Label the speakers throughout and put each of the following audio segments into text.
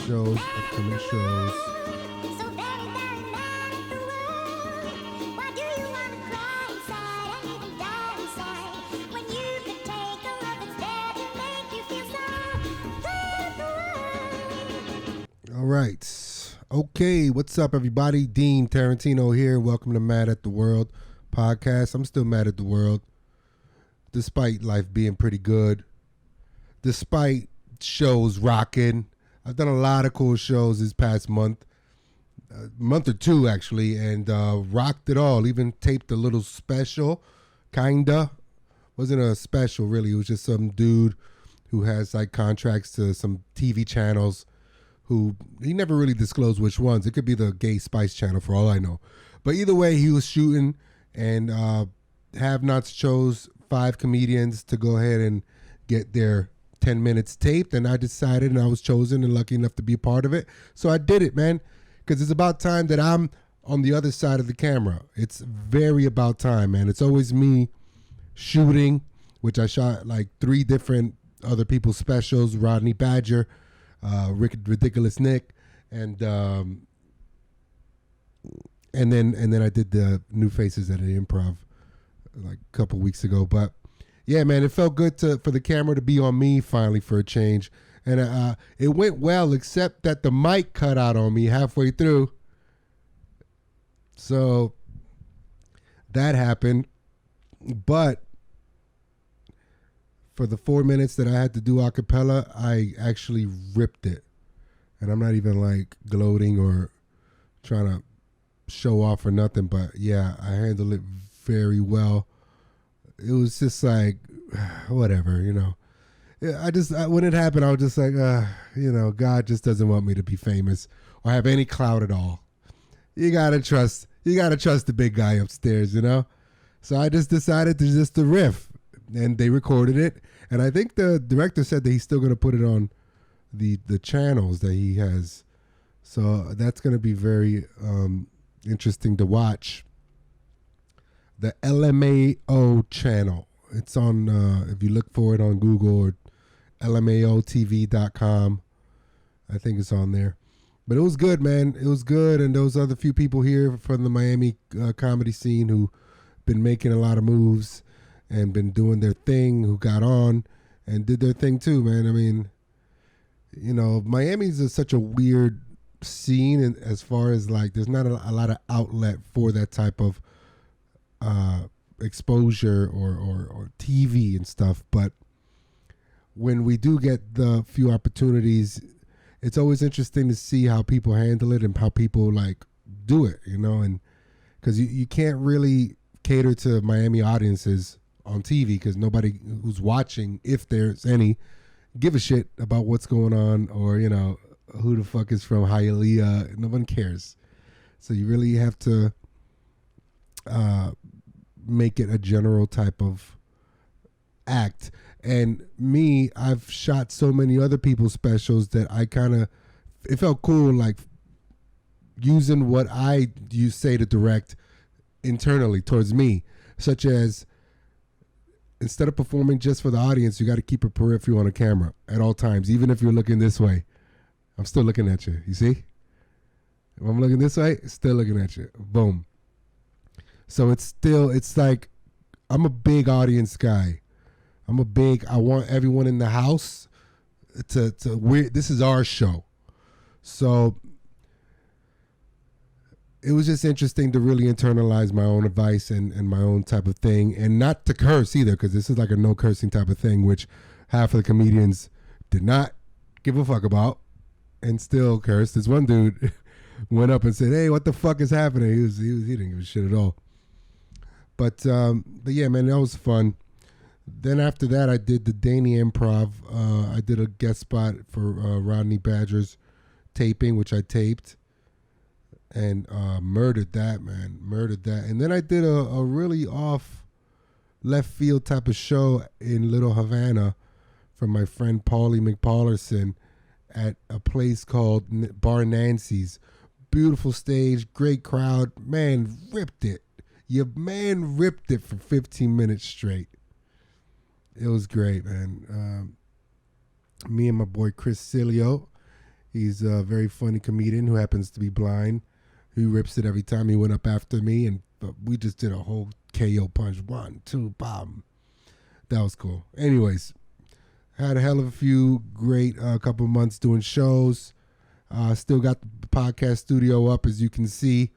Speaker 1: shows, upcoming shows. All right. Okay, what's up, everybody? Dean Tarantino here. Welcome to Mad at the World podcast. I'm still mad at the world, despite life being pretty good, despite shows rocking. I've done a lot of cool shows this past month or two, actually, and rocked it all. Even taped a little special, kinda. Wasn't a special, really. It was just some dude who has like contracts to some TV channels who he never really disclosed which ones. It could be the Gay Spice channel for all I know. But either way, he was shooting, and Have Nots chose 5 comedians to go ahead and get their 10 minutes taped, and I decided, and I was chosen and lucky enough to be a part of it. So I did it, man, because it's about time that I'm on the other side of the camera. It's very about time, man. It's always me shooting, which I shot like 3 different other people's specials, Rodney Badger, Ridiculous Nick, and then I did the New Faces at the Improv like a couple weeks ago. But yeah, man, it felt good for the camera to be on me finally for a change, and it went well, except that the mic cut out on me halfway through. So that happened, but for the 4 minutes that I had to do a cappella, I actually ripped it. And I'm not even like gloating or trying to show off or nothing, but yeah, I handled it very well. It was just like, whatever, you know. When it happened, I was just like, you know, God just doesn't want me to be famous or have any clout at all. You gotta trust the big guy upstairs, you know? So I just decided to just to riff. And they recorded it, and I think the director said that he's still going to put it on the channels that he has. So that's going to be very interesting to watch. The LMAO channel. It's on, if you look for it on Google or lmaotv.com, I think it's on there. But it was good, man. It was good, and those other few people here from the Miami comedy scene who been making a lot of moves and been doing their thing, who got on and did their thing too, man. I mean, you know, Miami's such a weird scene, and as far as like, there's not a lot of outlet for that type of exposure or TV and stuff. But when we do get the few opportunities, it's always interesting to see how people handle it and how people like do it, you know, and because you can't really cater to Miami audiences on TV because nobody who's watching, if there's any, give a shit about what's going on, or you know, who the fuck is from Hialeah. No one cares. So you really have to make it a general type of act. And me, I've shot so many other people's specials that it felt cool, like using what you say to direct internally towards me, such as, instead of performing just for the audience, you got to keep a peripheral on a camera at all times. Even if you're looking this way, I'm still looking at you. You see? If I'm looking this way, still looking at you. Boom. So it's like, I'm a big audience guy. I want everyone in the house this is our show. So it was just interesting to really internalize my own advice and my own type of thing, and not to curse either, because this is like a no cursing type of thing, which half of the comedians did not give a fuck about and still cursed. This one dude went up and said, "Hey, what the fuck is happening?" He didn't give a shit at all. But yeah, man, that was fun. Then after that, I did the Danny Improv. I did a guest spot for Rodney Badger's taping, which I taped. And murdered that. And then I did a really off left field type of show in Little Havana from my friend Paulie McPaulerson at a place called Bar Nancy's. Beautiful stage, great crowd. Man, ripped it. Ripped it for 15 minutes straight. It was great, man. Me and my boy Chris Cilio, He's a very funny comedian who happens to be blind. He rips it every time. He went up after me, and we just did a whole KO punch. 1, 2, bomb. That was cool. Anyways, had a hell of a few great couple months doing shows. Still got the podcast studio up, as you can see.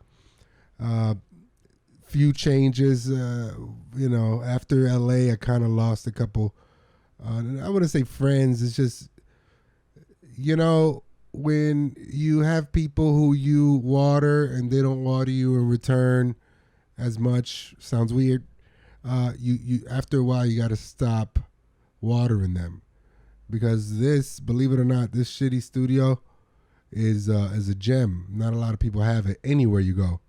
Speaker 1: Few changes. After LA, I kind of lost a couple. I wouldn't say friends. It's just, when you have people who you water and they don't water you in return as much, sounds weird. You after a while you got to stop watering them, because this, believe it or not, this shitty studio is a gem. Not a lot of people have it anywhere you go.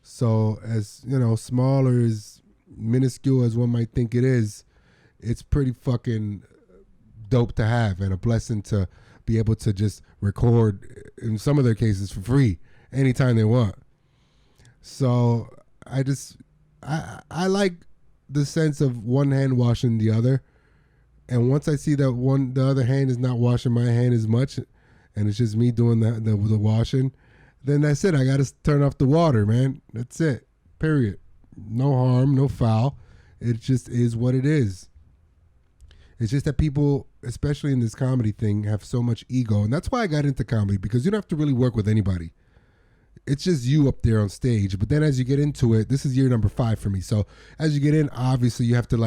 Speaker 1: So as small or as minuscule as one might think it is, it's pretty fucking dope to have, and a blessing to be able to just record, in some of their cases, for free anytime they want. So I like the sense of one hand washing the other, and once I see that the other hand is not washing my hand as much, and it's just me doing the washing, then that's it. I got to turn off the water, man. That's it. Period. No harm, no foul. It just is what it is. It's just that people, especially in this comedy thing, have so much ego. And that's why I got into comedy, because you don't have to really work with anybody. It's just you up there on stage. But then as you get into it, this is year number 5 for me. So as you get in, obviously you have to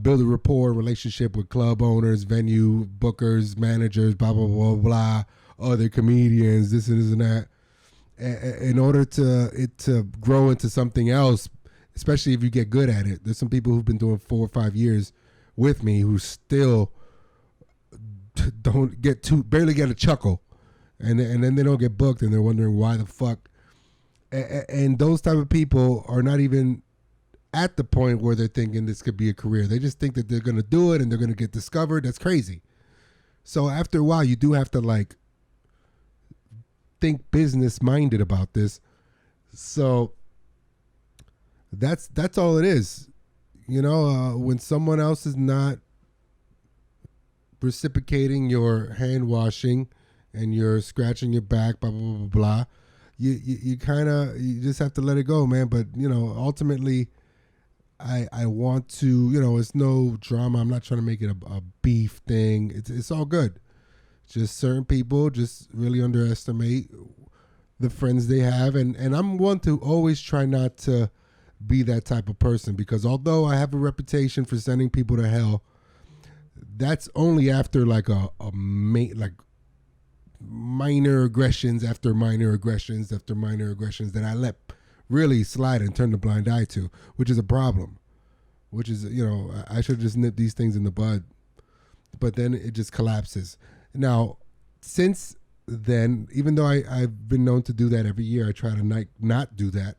Speaker 1: build a rapport, relationship with club owners, venue bookers, managers, blah, blah, blah, blah, other comedians, this and this and that. In order to grow into something else, especially if you get good at it. There's some people who've been doing 4 or 5 years with me who still barely get a chuckle, and then they don't get booked, and they're wondering why the fuck. And those type of people are not even at the point where they're thinking this could be a career. They just think that they're going to do it and they're going to get discovered. That's crazy. So after a while, you do have to think business minded about this. So that's all it is. When someone else is not reciprocating your hand washing and you're scratching your back, blah, blah, blah, blah, blah, you just have to let it go, man. But, ultimately, I want to, it's no drama. I'm not trying to make it a beef thing. It's all good. Just certain people just really underestimate the friends they have. And I'm one to always try not to be that type of person, because although I have a reputation for sending people to hell, that's only after minor aggressions after minor aggressions after minor aggressions that I let really slide and turn the blind eye to, which is a problem. Which is, I should just nip these things in the bud. But then it just collapses. Now, since then, even though I've been known to do that every year, I try to not do that.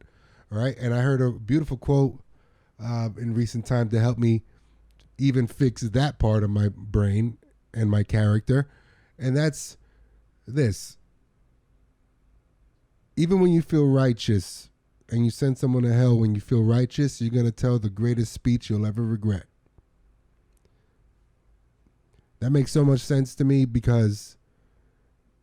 Speaker 1: All right. And I heard a beautiful quote in recent time to help me even fix that part of my brain and my character. And that's this. Even when you feel righteous and you send someone to hell when you feel righteous, you're going to tell the greatest speech you'll ever regret. That makes so much sense to me, because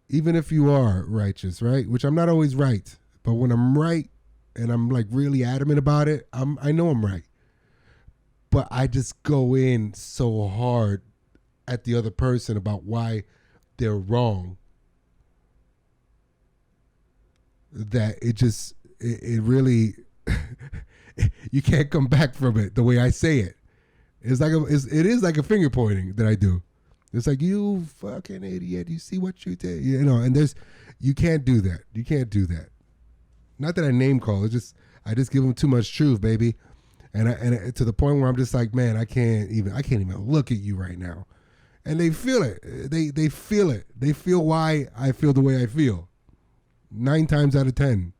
Speaker 1: even if you are righteous, right, which I'm not always right, but when I'm right and I'm really adamant about it, I know I'm right. But I just go in so hard at the other person about why they're wrong that it really you can't come back from it the way I say it. It is like a finger pointing that I do. It's like, you fucking idiot, you see what you did, and you can't do that. You can't do that. Not that I name call, I just give them too much truth, baby. And to the point where I'm just like, man, I can't even look at you right now. And they feel it. They feel it. They feel why I feel the way I feel. 9 times out of 10.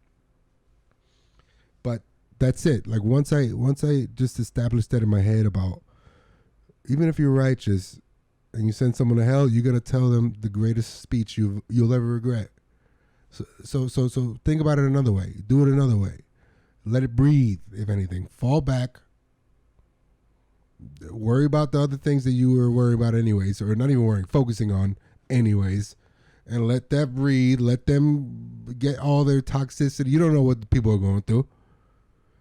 Speaker 1: But that's it. Once I just established that in my head about, even if you're righteous and you send someone to hell, you're gonna tell them the greatest speech you'll ever regret. So think about it another way. Do it another way. Let it breathe, if anything. Fall back. Worry about the other things that you were worried about anyways, or not even worrying, focusing on anyways. and let that breathe. Let them get all their toxicity. You don't know what the people are going through.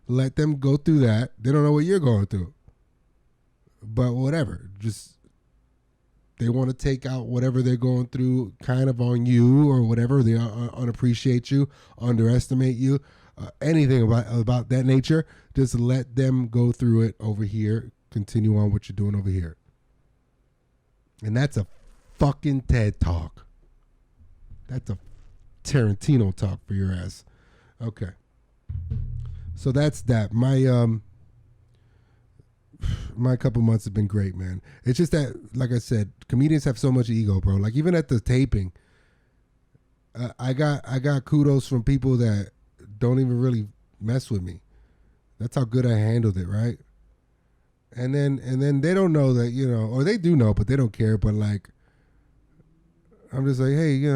Speaker 1: Let them go through that. They don't know what you're going through. But whatever. Just they want to take out whatever they're going through kind of on you or whatever. They unappreciate you, underestimate you, anything about that nature. Just let them go through it over here. Continue on what you're doing over here. And that's a fucking TED Talk. That's a Tarantino talk for your ass. Okay. So that's that. My couple months have been great, man. It's just that, like I said, comedians have so much ego, bro. Like even at the taping, I got kudos from people that don't even really mess with me. That's how good I handled it, right? And then they don't know that, or they do know, but they don't care. But like, I'm just like, hey,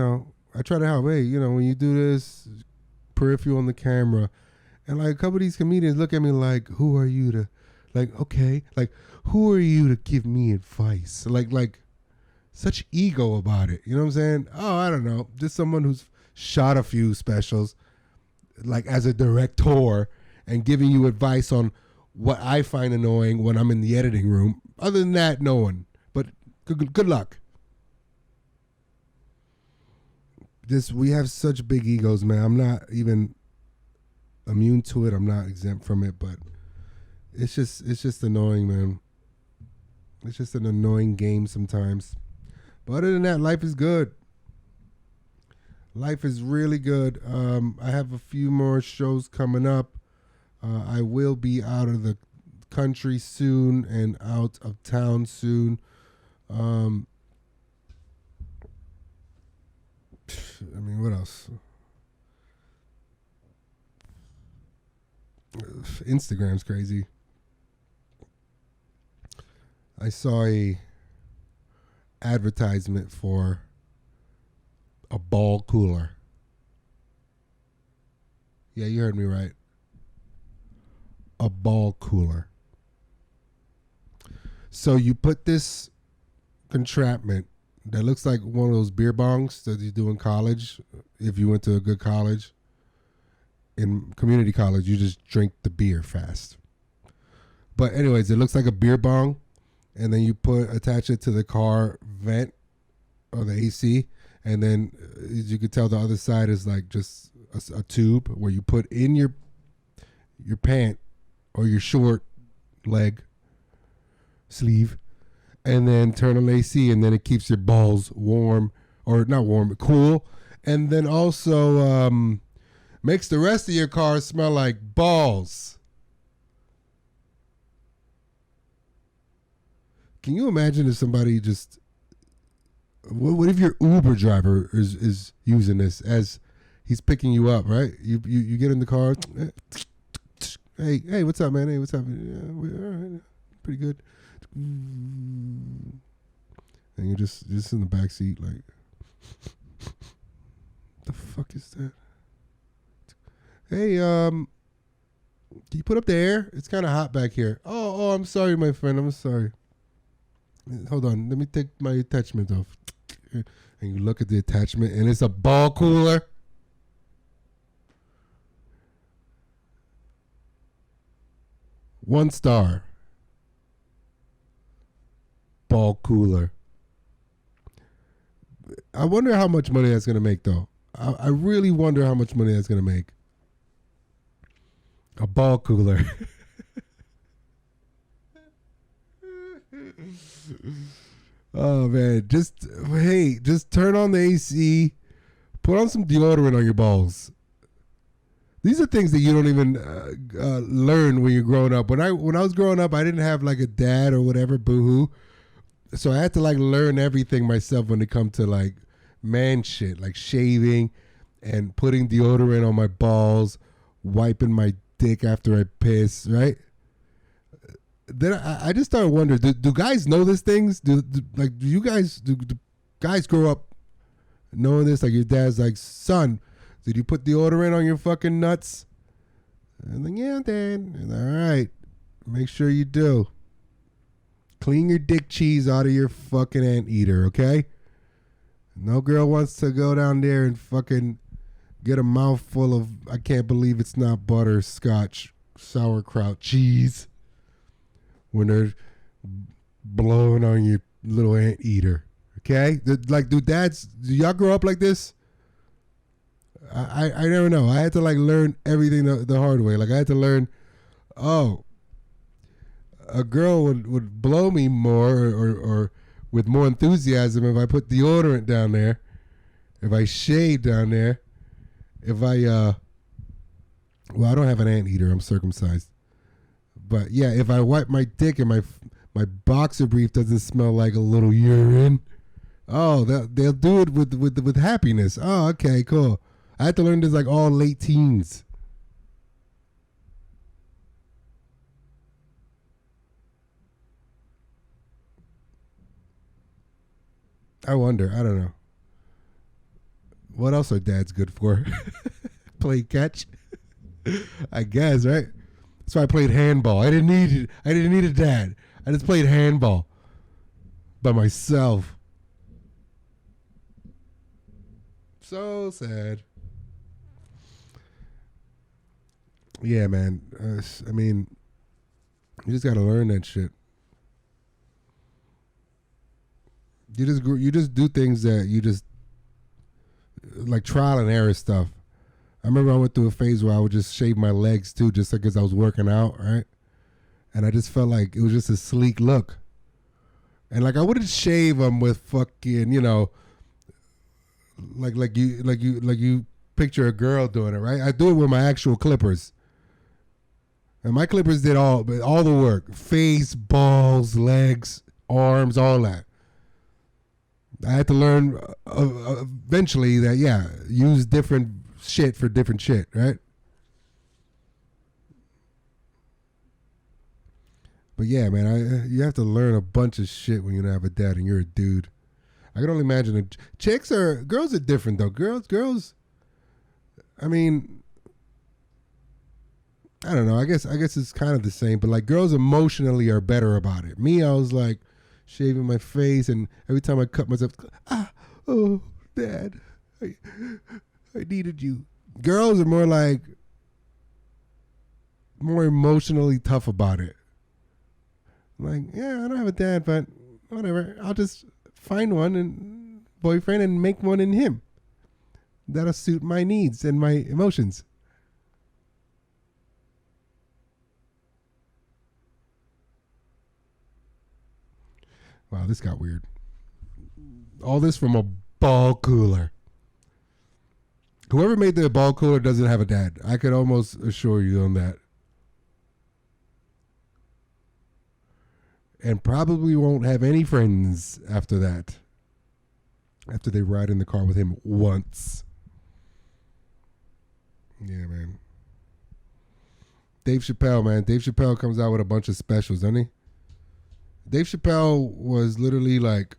Speaker 1: I try to help. Hey, when you do this, peripheral on the camera, and like a couple of these comedians look at me like, who are you to? Like, okay, like, who are you to give me advice? Like, such ego about it. You know what I'm saying? Oh, I don't know. Just someone who's shot a few specials, like as a director, and giving you advice on what I find annoying when I'm in the editing room. Other than that, no one. But good luck. We have such big egos, man. I'm not even immune to it. I'm not exempt from it, but it's just annoying, man. It's just an annoying game sometimes. But other than that, life is good. Life is really good. I have a few more shows coming up. I will be out of the country soon and out of town soon. I mean, what else? Instagram's crazy. I saw a advertisement for a ball cooler. Yeah, you heard me right. A ball cooler. So you put this contraption that looks like one of those beer bongs that you do in college. If you went to a good college, in community college, you just drink the beer fast. But anyways, it looks like a beer bong, and then you attach it to the car vent or the AC, and then as you can tell, the other side is like just a tube where you put in your pant or your short leg sleeve, and then turn on AC, and then it keeps your balls warm, or not warm, cool, and then also makes the rest of your car smell like balls. Can you imagine if somebody just, what if your Uber driver is using this as he's picking you up, right? You get in the car, hey, what's up, man? Hey, what's up? Yeah, all right, pretty good. And you're just in the back seat, like, the fuck is that? Hey, can you put up the air? It's kind of hot back here. Oh, I'm sorry, my friend. I'm sorry. Hold on. Let me take my attachment off. And you look at the attachment, and it's a ball cooler. One star. Ball cooler. I wonder how much money that's going to make, though. I really wonder how much money that's going to make. A ball cooler. Oh man, just turn on the AC, put on some deodorant on your balls. These are things that you don't even learn when you're growing up. When I was growing up, I didn't have like a dad or whatever, boo-hoo. So I had to like learn everything myself when it come to like man shit, like shaving and putting deodorant on my balls, wiping my dick after I piss, right? Then I just started wondering, do guys know these things? Do guys grow up knowing this? Like your dad's like, son, did you put deodorant on your fucking nuts? And I'm like, yeah, Dad. And, all right, make sure you do. Clean your dick cheese out of your fucking anteater, okay? No girl wants to go down there and fucking get a mouthful of, I can't believe it's not butterscotch sauerkraut cheese when they're blowing on your little anteater. Okay? Like, do y'all grow up like this? I never know. I had to like learn everything the hard way. Like I had to learn, oh, a girl would blow me more or with more enthusiasm if I put deodorant down there, if I shave down there, if I well, I don't have an anteater. I'm circumcised. But yeah, if I wipe my dick and my boxer brief doesn't smell like a little urine, oh, they'll do it with happiness. Oh, okay, cool. I had to learn this like all late teens. I wonder. I don't know. What else are dads good for? Play catch? I guess, right? So I played handball. I didn't need a dad. I just played handball by myself. So sad. Yeah, man. I mean, you just gotta learn that shit. You just do things that you just like trial and error stuff. I remember I went through a phase where I would just shave my legs too, just because I was working out, right? And I just felt like it was just a sleek look. And like I wouldn't shave them with fucking, like you picture a girl doing it, right? I do it with my actual clippers. And my clippers did all the work. Face, balls, legs, arms, all that. I had to learn eventually that, yeah, use different shit for different shit, right? But yeah, man, you have to learn a bunch of shit when you don't have a dad and you're a dude. I can only imagine girls are different though. Girls, I mean, I don't know. I guess it's kind of the same, but like girls emotionally are better about it. Me, I was like shaving my face, and every time I cut myself, oh, Dad, I needed you. Girls are more emotionally tough about it. Like, yeah, I don't have a dad, but whatever. I'll just find one and boyfriend and make one in him. That'll suit my needs and my emotions. Wow, this got weird. All this from a ball cooler. Whoever made the ball cooler doesn't have a dad. I could almost assure you on that. And probably won't have any friends after that. After they ride in the car with him once. Yeah, man. Dave Chappelle, man. Dave Chappelle comes out with a bunch of specials, doesn't he? Dave Chappelle was literally like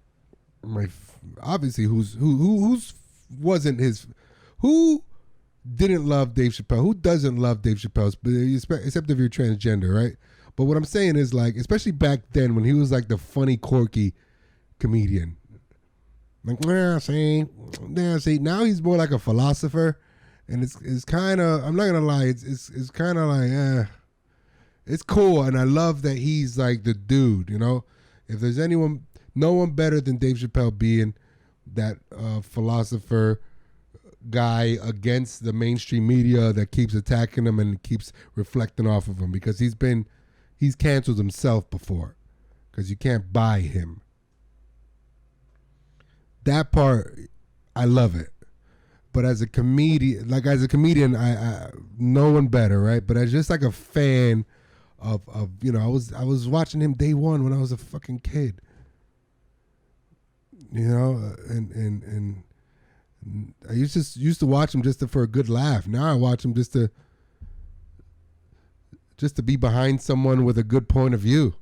Speaker 1: obviously who's wasn't his, who didn't love Dave Chappelle? Who doesn't love Dave Chappelle? Except if you're transgender, right? But what I'm saying is like, especially back then when he was like the funny, quirky comedian. Like, see. Now he's more like a philosopher, and it's kind of, I'm not gonna lie, it's kind of like, it's cool, and I love that he's like the dude, If there's no one better than Dave Chappelle being that philosopher guy against the mainstream media that keeps attacking him and keeps reflecting off of him, because he's canceled himself before, because you can't buy him. That part, I love it. But as a comedian, I no one better, right? But as just like a fan of I was watching him day one when I was a fucking kid, and I used to watch him just for a good laugh. Now I watch him just to be behind someone with a good point of view.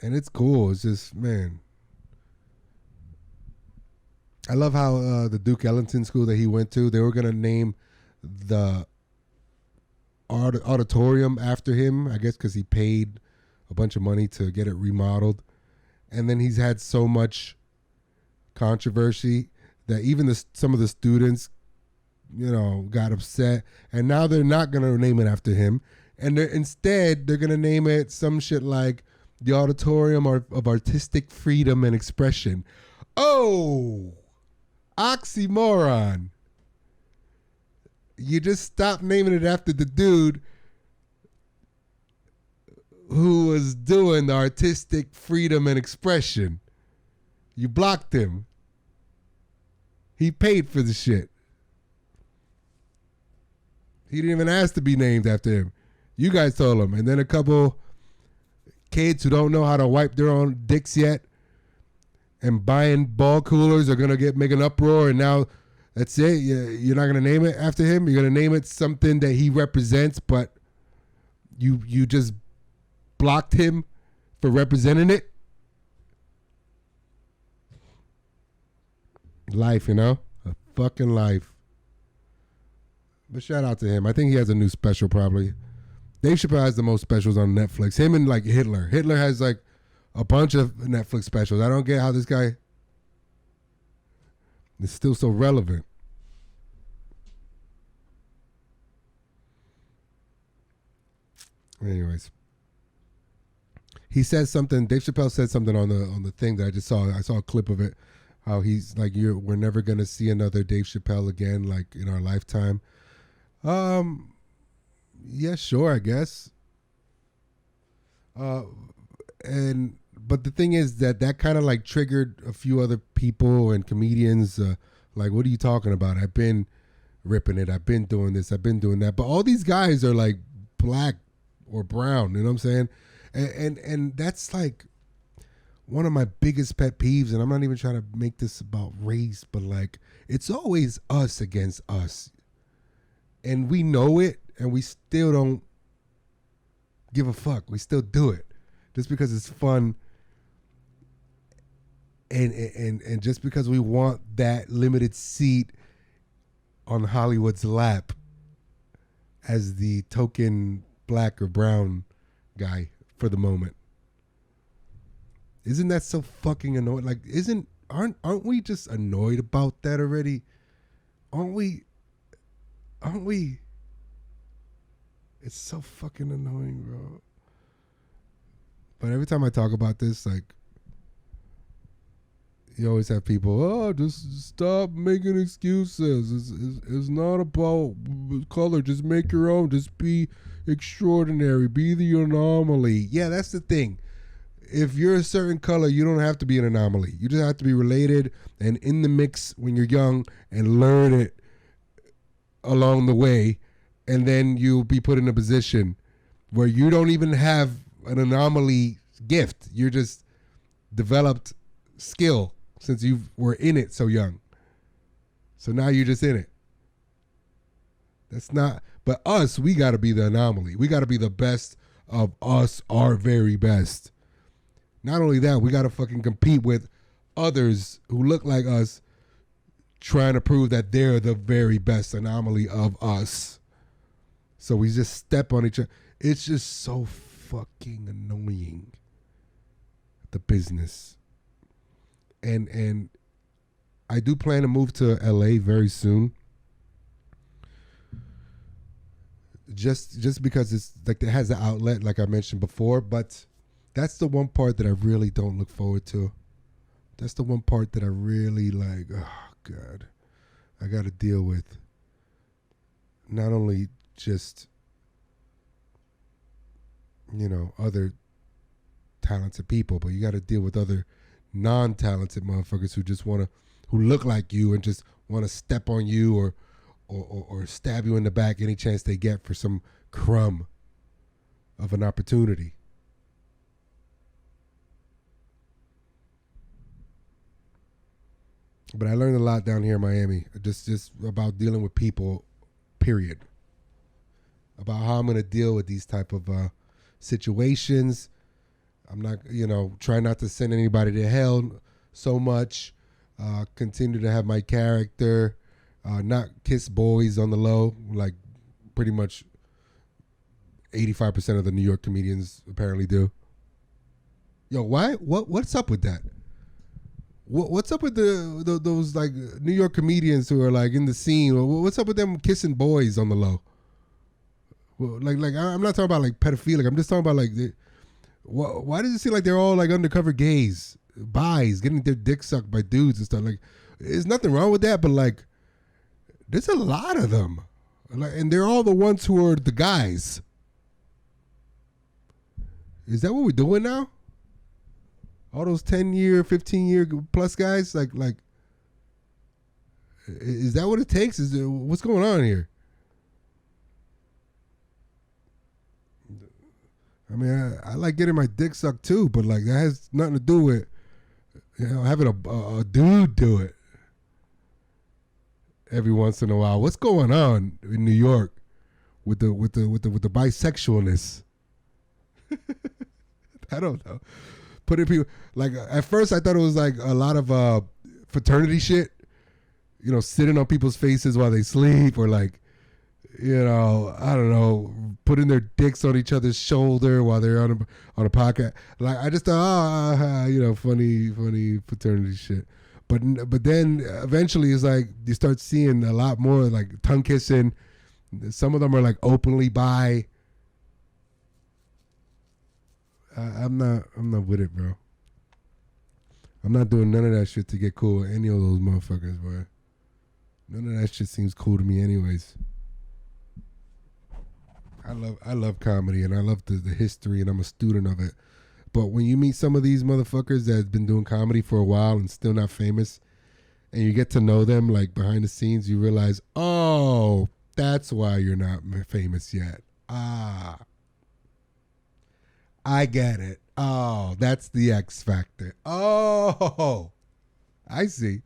Speaker 1: And it's cool. It's just, man, I love how the Duke Ellington school that he went to, they were going to name the auditorium after him, I guess because he paid a bunch of money to get it remodeled. And then he's had so much controversy that even some of the students, got upset. And now they're not going to name it after him. And instead, they're going to name it some shit like the Auditorium of Artistic Freedom and Expression. Oh, oxymoron. You just stopped naming it after the dude who was doing the artistic freedom and expression. You blocked him. He paid for the shit. He didn't even ask to be named after him. You guys told him. And then a couple kids who don't know how to wipe their own dicks yet and buying ball coolers are going to make an uproar, and now that's it. You're not going to name it after him. You're going to name it something that he represents, but you just blocked him for representing it. Life, a fucking life. But shout out to him. I think he has a new special probably. Dave Chappelle has the most specials on Netflix. Him and like Hitler. Hitler has like a bunch of Netflix specials. I don't get how this guy is still so relevant. Anyways, he says something. Dave Chappelle said something on the thing that I just saw. I saw a clip of it. How he's like, we're never gonna see another Dave Chappelle again, like in our lifetime. Yeah, sure, I guess. But the thing is that kind of like triggered a few other people and comedians. Like, what are you talking about? I've been ripping it. I've been doing this. I've been doing that. But all these guys are like black or brown. You know what I'm saying? And that's like one of my biggest pet peeves. And I'm not even trying to make this about race, but like it's always us against us. And we know it, and we still don't give a fuck. We still do it just because it's fun, and just because we want that limited seat on Hollywood's lap as the token black or brown guy for the moment. Isn't that so fucking annoying? Like, aren't we just annoyed about that already? Aren't we? It's so fucking annoying, bro. But every time I talk about this, like, you always have people, just stop making excuses. It's not about color. Just make your own. Just be extraordinary. Be the anomaly. Yeah, that's the thing. If you're a certain color, you don't have to be an anomaly. You just have to be related and in the mix when you're young and learn it along the way, and then you'll be put in a position where you don't even have an anomaly gift. You're just developed skill since you were in it so young. So now you're just in it. That's not, but us, we got to be the anomaly. We got to be the best of us, our very best. Not only that, we got to fucking compete with others who look like us, trying to prove that they're the very best anomaly of us. So we just step on each other. It's just so fucking annoying, the business. And I do plan to move to LA very soon. Just because it's like it has an outlet, like I mentioned before, but that's the one part that I really don't look forward to. That's the one part that I really like, oh God, I got to deal with not only just, other talented people, but you got to deal with other non-talented motherfuckers who look like you and just want to step on you or stab you in the back any chance they get for some crumb of an opportunity. But I learned a lot down here in Miami, just about dealing with people, period. About how I'm going to deal with these type of situations. I'm not, try not to send anybody to hell so much. Continue to have my character, not kiss boys on the low, like pretty much 85% of the New York comedians apparently do. Yo, why? What's up with that? What's up with those like New York comedians who are like in the scene? What's up with them kissing boys on the low? Well, like I'm not talking about like pedophilic. I'm just talking about like, why does it seem like they're all like undercover gays, bis, getting their dick sucked by dudes and stuff? Like, there's nothing wrong with that, but like, there's a lot of them, like, and they're all the ones who are the guys. Is that what we're doing now? All those 10-year, 15-year plus guys, like, is that what it takes? What's going on here? I mean, I like getting my dick sucked too, but like that has nothing to do with having a dude do it every once in a while. What's going on in New York with the bisexualness? I don't know. Putting people like at first I thought it was like a lot of fraternity shit, sitting on people's faces while they sleep, or like, I don't know, putting their dicks on each other's shoulder while they're on a podcast. Like I just thought, funny fraternity shit. But then eventually it's like you start seeing a lot more like tongue kissing. Some of them are like openly bi. I'm not with it, bro. I'm not doing none of that shit to get cool with any of those motherfuckers, boy. None of that shit seems cool to me anyways. I love comedy and I love the history and I'm a student of it. But when you meet some of these motherfuckers that have been doing comedy for a while and still not famous, and you get to know them like behind the scenes, you realize, oh, that's why you're not famous yet. Ah. I get it. Oh, that's the X factor. Oh, I see.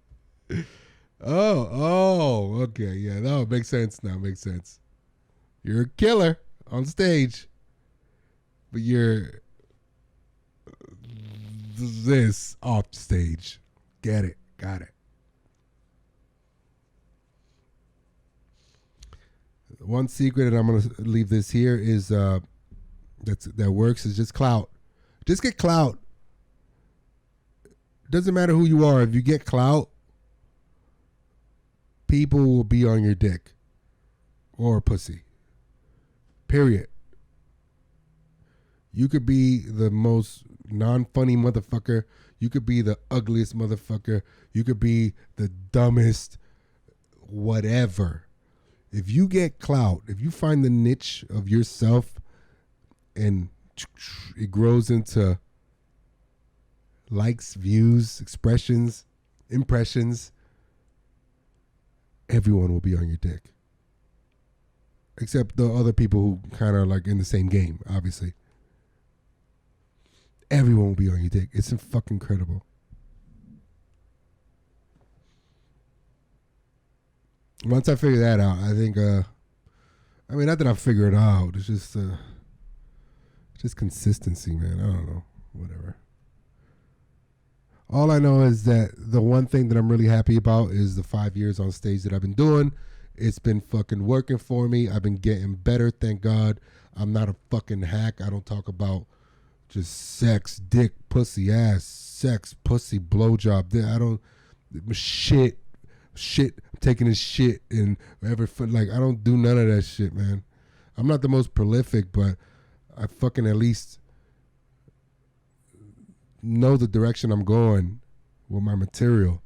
Speaker 1: Oh, okay. Yeah, that makes sense now. Makes sense. You're a killer on stage, but you're this off stage. Get it. Got it. One secret, and I'm going to leave this here, is that works is just clout. Just get clout. Doesn't matter who you are. If you get clout, people will be on your dick or pussy. Period. You could be the most non-funny motherfucker. You could be the ugliest motherfucker. You could be the dumbest whatever. If you get clout, if you find the niche of yourself and it grows into likes, views, expressions, impressions, everyone will be on your dick. Except the other people who kind of like in the same game, obviously. Everyone will be on your dick. It's fucking incredible. Once I figure that out, I think, not that I figure it out. It's just consistency, man. I don't know. Whatever. All I know is that the one thing that I'm really happy about is the 5 years on stage that I've been doing. It's been fucking working for me. I've been getting better, thank God. I'm not a fucking hack. I don't talk about just sex, dick, pussy, ass, sex, pussy, blowjob. I don't, shit, I'm taking this shit and whatever. Like, I don't do none of that shit, man. I'm not the most prolific, but I fucking at least know the direction I'm going with my material.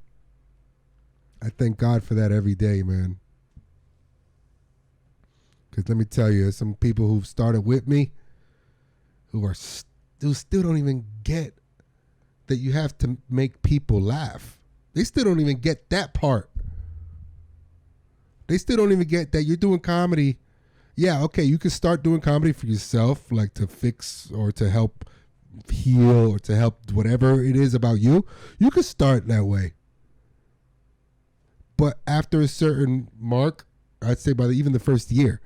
Speaker 1: I thank God for that every day, man. Because let me tell you, there's some people who've started with me who still don't even get that you have to make people laugh. They still don't even get that part. They still don't even get that you're doing comedy. Yeah, okay, you can start doing comedy for yourself, like to fix or to help heal or to help whatever it is about you. You can start that way. But after a certain mark, I'd say by even the first year,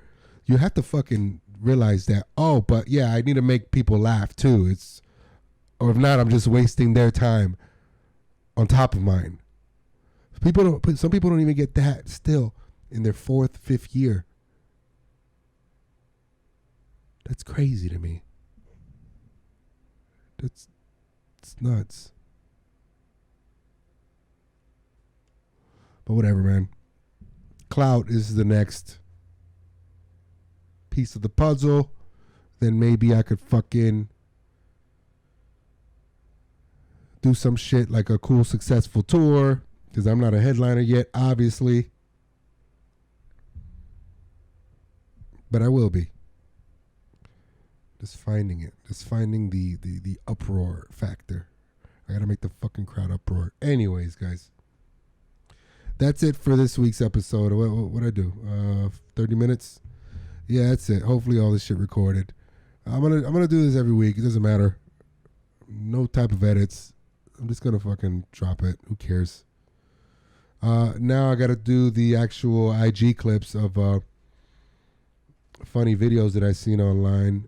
Speaker 1: you have to fucking realize that, oh, but yeah, I need to make people laugh too. Or if not, I'm just wasting their time on top of mine. Some people don't even get that still in their 4th, 5th year. That's crazy to me. It's nuts. But whatever, man. Clout is the next piece of the puzzle. Then maybe I could fucking do some shit like a cool, successful tour. Because I'm not a headliner yet, obviously. But I will be. Just finding it. Just finding the uproar factor. I gotta make the fucking crowd uproar. Anyways, guys. That's it for this week's episode. What'd I do? 30 minutes? Yeah, that's it. Hopefully all this shit recorded. I'm gonna do this every week. It doesn't matter. No type of edits. I'm just gonna fucking drop it. Who cares? Now I gotta do the actual IG clips of funny videos that I've seen online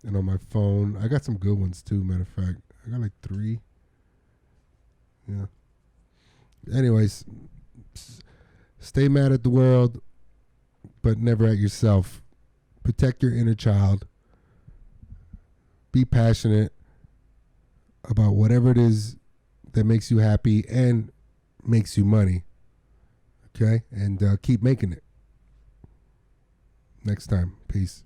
Speaker 1: and on my phone. I got some good ones too, matter of fact. I got like 3. Yeah. Anyways, stay mad at the world, but never at yourself. Protect your inner child. Be passionate about whatever it is that makes you happy and makes you money. Okay? And keep making it. Next time. Peace.